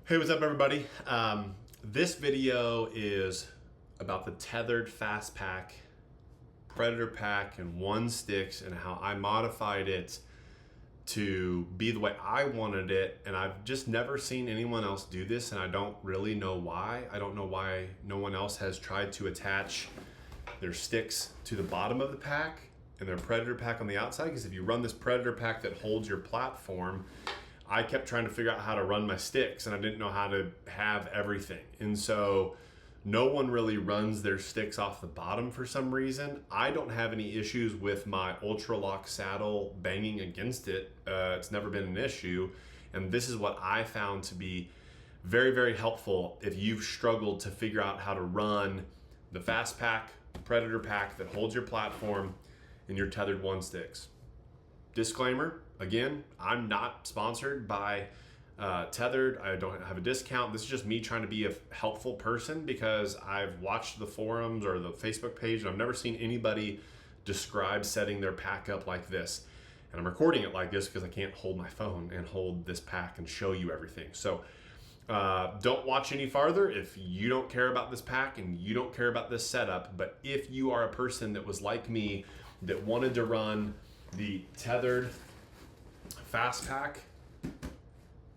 Hey, what's up everybody? This video is about the Tethrd FAS Pack, Predator Pack, and one sticks, and how I modified it to be the way I wanted it. And I've just never seen anyone else do this, and I don't really know why. I don't know why no one else has tried to attach their sticks to the bottom of the pack and their Predator Pack on the outside, because if you run this Predator Pack that holds your platform, I kept trying to figure out how to run my sticks, and I didn't know how to have everything. And so no one really runs their sticks off the bottom for some reason. I don't have any issues with my Ultra Lock saddle banging against it. It's never been an issue. And this is what I found to be very, very helpful if you've struggled to figure out how to run the FAS Pack, Predator Pack that holds your platform and your tethered one sticks. Disclaimer, again, I'm not sponsored by Tethrd. I don't have a discount. This is just me trying to be a helpful person, because I've watched the forums or the Facebook page and I've never seen anybody describe setting their pack up like this. And I'm recording it like this because I can't hold my phone and hold this pack and show you everything. So don't watch any farther if you don't care about this pack and you don't care about this setup. But if you are a person that was like me, that wanted to run the Tethrd FAS Pack,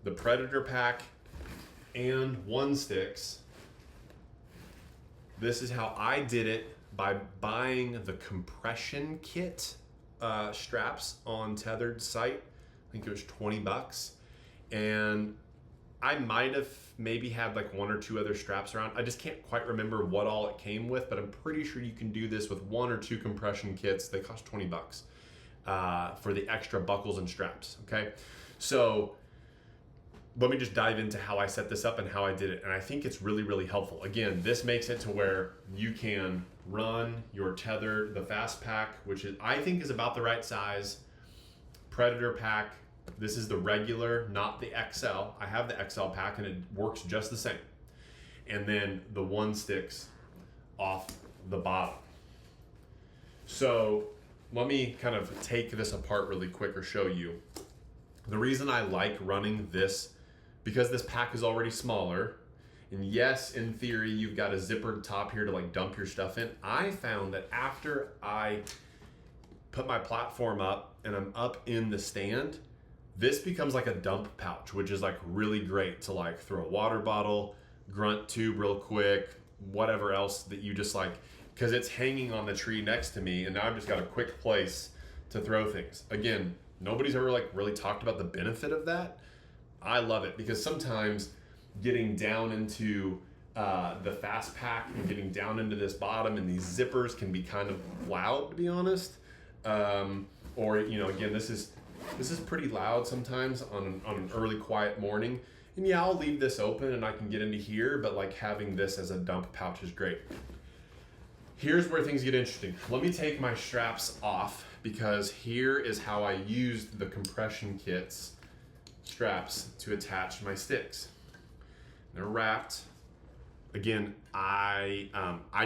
the Predator Pack, and one sticks, this is how I did it, by buying the compression kit straps on Tethrd's site. I think it was 20 bucks. And I might have maybe had like one or two other straps around. I just can't quite remember what all it came with, but I'm pretty sure you can do this with one or two compression kits. They cost 20 bucks. For the extra buckles and straps, okay? So let me just dive into how I set this up and how I did it. And I think it's really, really helpful. Again, this makes it to where you can run your Tethrd, the FAS Pack, which is, I think, is about the right size, Predator Pack. This is the regular, not the XL. I have the XL pack and it works just the same. And then the one sticks off the bottom. So let me kind of take this apart really quick or show you. The reason I like running this, because this pack is already smaller, and yes, in theory, you've got a zippered top here to like dump your stuff in. I found that after I put my platform up and I'm up in the stand, this becomes like a dump pouch, which is like really great to like throw a water bottle, grunt tube real quick, whatever else that you just like, because it's hanging on the tree next to me, and now I've just got a quick place to throw things. Again, nobody's ever like really talked about the benefit of that. I love it, because sometimes getting down into the FAS Pack and getting down into this bottom and these zippers can be kind of loud, to be honest. Or, you know, again, this is pretty loud sometimes on an early quiet morning. And yeah, I'll leave this open and I can get into here, but like having this as a dump pouch is great. Here's where things get interesting. Let me take my straps off, because here is how I used the compression kit's straps to attach my sticks. They're wrapped. Again, I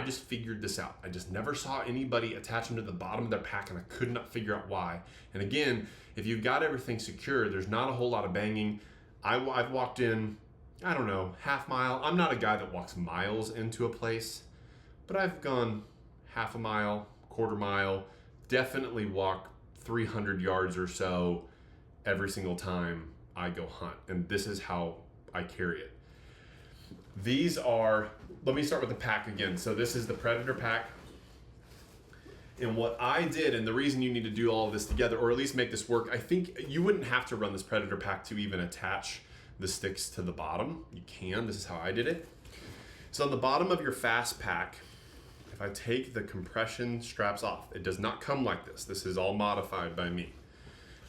just figured this out. I just never saw anybody attach them to the bottom of their pack, and I could not figure out why. And again, if you've got everything secure, there's not a whole lot of banging. I've walked in, I don't know, half mile. I'm not a guy that walks miles into a place, but I've gone half a mile, quarter mile, definitely walk 300 yards or so every single time I go hunt. And this is how I carry it. These are, let me start with the pack again. So this is the Predator Pack. And what I did, and the reason you need to do all of this together, or at least make this work, I think you wouldn't have to run this Predator Pack to even attach the sticks to the bottom. You can, this is how I did it. So on the bottom of your FAS Pack, if I take the compression straps off, it does not come like this. This is all modified by me.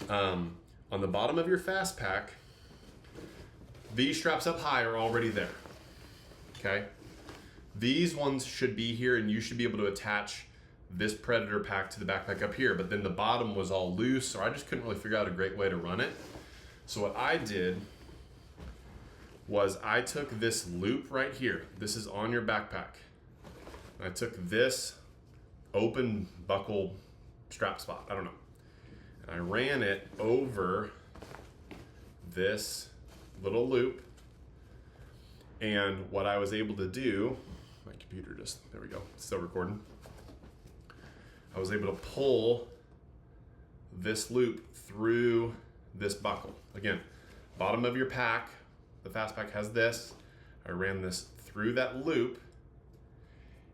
On the bottom of your FAS Pack, these straps up high are already there, okay? These ones should be here, and you should be able to attach this Predator Pack to the backpack up here, but then the bottom was all loose, so I just couldn't really figure out a great way to run it. So what I did was I took this loop right here. This is on your backpack. I took this open buckle strap spot, I don't know, and I ran it over this little loop And what I was able to do, my computer just, there we go, it's still recording. I was able to pull this loop through this buckle. Again, bottom of your pack, the FAS Pack has this. I ran this through that loop,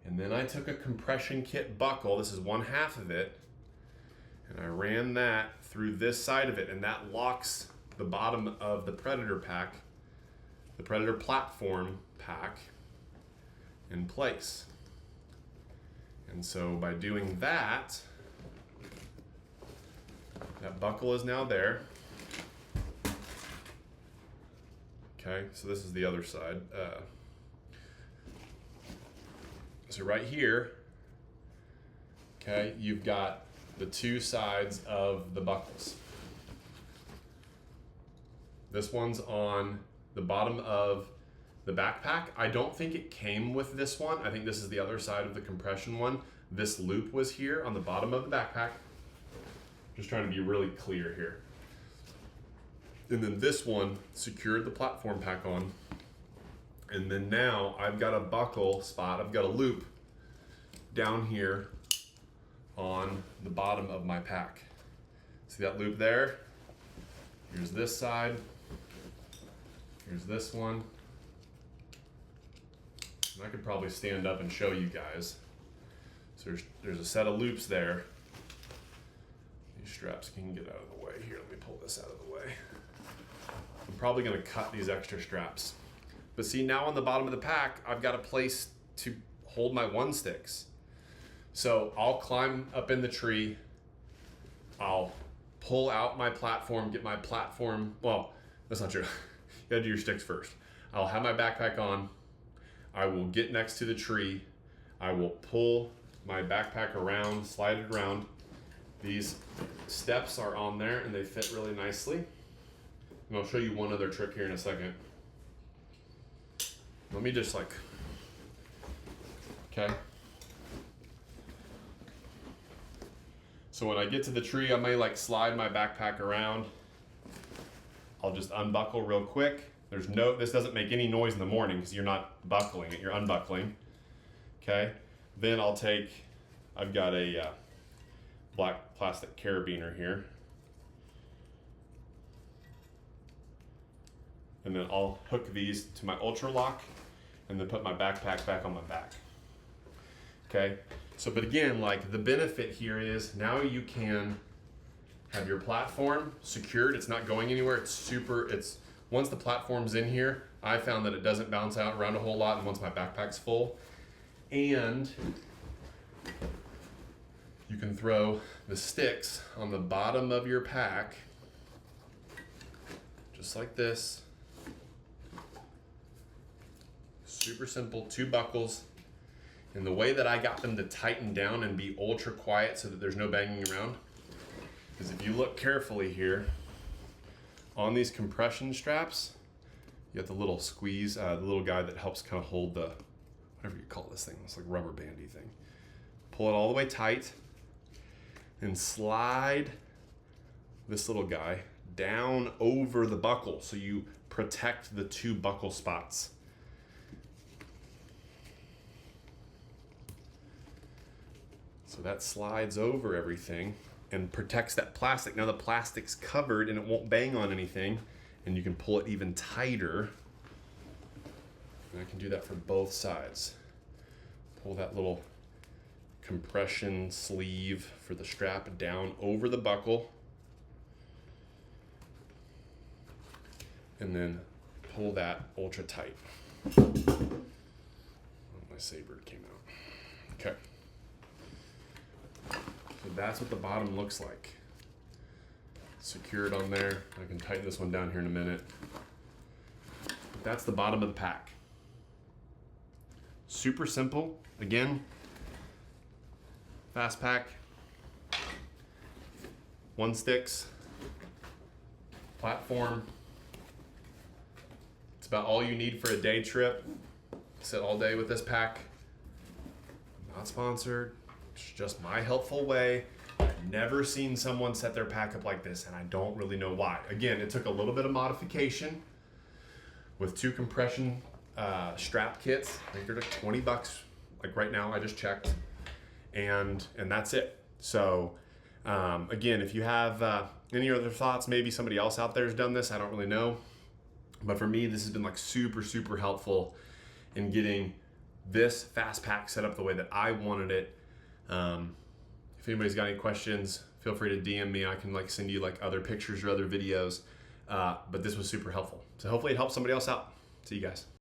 and then I took a compression kit buckle, this is 1/2 of it, and I ran that through this side of it, and that locks the bottom of the Predator pack, the Predator platform pack, in place. And so by doing that, that buckle is now there. Okay, so this is the other side. So right here, okay, you've got the two sides of the buckles. This one's on the bottom of the backpack. I don't think it came with this one. I think this is the other side of the compression one. This loop was here on the bottom of the backpack. Just trying to be really clear here. And then this one secured the platform pack on. And then now I've got a buckle spot, I've got a loop down here on the bottom of my pack. See that loop there? Here's this side. Here's this one. And I could probably stand up and show you guys. So there's a set of loops there. These straps can get out of the way. Here, let me pull this out of the way. I'm probably gonna cut these extra straps. But see, now on the bottom of the pack, I've got a place to hold my 1-sticks. So I'll climb up in the tree, I'll pull out my platform, get my platform, well, that's not true. You gotta do your sticks first. I'll have my backpack on, I will get next to the tree, I will pull my backpack around, slide it around. These steps are on there and they fit really nicely. And I'll show you one other trick here in a second. Let me just okay. So when I get to the tree, I may slide my backpack around. I'll just unbuckle real quick. This doesn't make any noise in the morning because you're not buckling it, you're unbuckling. Okay, then I've got a black plastic carabiner here. And then I'll hook these to my Ultra Lock and then put my backpack back on my back. Okay, so but again, the benefit here is now you can have your platform secured. It's not going anywhere. Once the platform's in here, I found that it doesn't bounce out around a whole lot, and once my backpack's full. And you can throw the sticks on the bottom of your pack, just like this. Super simple, 2 buckles. And the way that I got them to tighten down and be ultra quiet so that there's no banging around is if you look carefully here, on these compression straps, you got the little squeeze, the little guy that helps kind of hold the, whatever you call this thing, it's like rubber bandy thing. Pull it all the way tight and slide this little guy down over the buckle so you protect the 2 buckle spots. So that slides over everything and protects that plastic. Now the plastic's covered and it won't bang on anything, and you can pull it even tighter. And I can do that for both sides. Pull that little compression sleeve for the strap down over the buckle. And then pull that ultra tight. Oh, my saber came out. Okay. So that's what the bottom looks like. Secured on there. I can tighten this one down here in a minute. But that's the bottom of the pack. Super simple. Again, FAS Pack, 1-sticks, platform. It's about all you need for a day trip. Sit all day with this pack. Not sponsored. It's just my helpful way. I've never seen someone set their pack up like this, and I don't really know why. Again, it took a little bit of modification with 2 compression strap kits. I think they're like 20 bucks. Like right now, I just checked, and that's it. So again, if you have any other thoughts, maybe somebody else out there has done this. I don't really know, but for me, this has been like super, super helpful in getting this fast pack set up the way that I wanted it. If anybody's got any questions, feel free to DM me. I can like send you like other pictures or other videos. But this was super helpful. So hopefully it helps somebody else out. See you guys.